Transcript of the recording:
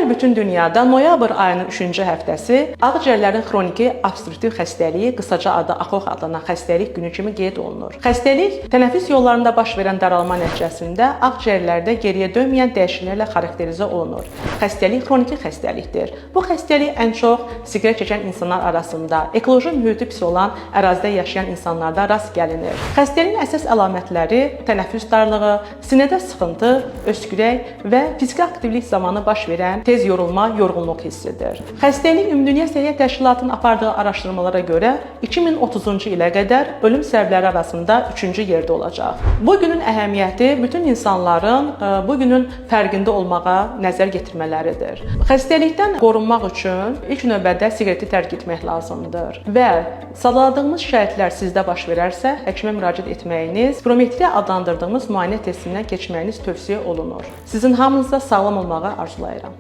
bütün dünyada noyabr ayının 3-cü həftəsi ağciyərlərin xroniki obstruktiv xəstəliyi, qısaca adı AXOX adlanan xəstəlik günü kimi qeyd olunur. Xəstəlik tənəffüs yollarında baş verən daralma nəticəsində ağciyərlərdə geriyə dönməyən dəyişikliklərlə xarakterizə olunur. Xəstəlik xroniki xəstəlikdir. Bu xəstəlik ən çox siqaret çəkən insanlar arasında, ekoloji mühiti pis olan ərazidə yaşayan insanlarda rast gəlinir. Xəstəliyin əsas əlamətləri tənəffüs darlığı, sinədə sıxıntı, öskürək və fiziki aktivlik zamanı baş verən tez yorulma, yorğunluq hissidir. Xəstəlik Ümumdünya Səhiyyə Təşkilatının apardığı araşdırmalara görə 2030-cu ilə qədər ölüm səbəbləri arasında 3-cü yerdə olacaq. Bu günün əhəmiyyəti bütün insanların bu günün fərqində olmağa nəzər yetirmələridir. Xəstəlikdən qorunmaq üçün ilk növbədə siqareti tərk etmək lazımdır və sadaladığımız şikayətlər sizdə baş verərsə, həkimə müraciət etməyiniz, spirometriya adlandırdığımız müayinə testindən keçməyiniz tövsiyə olunur. Sizin hamınıza sağlam olmağı arzulayıram.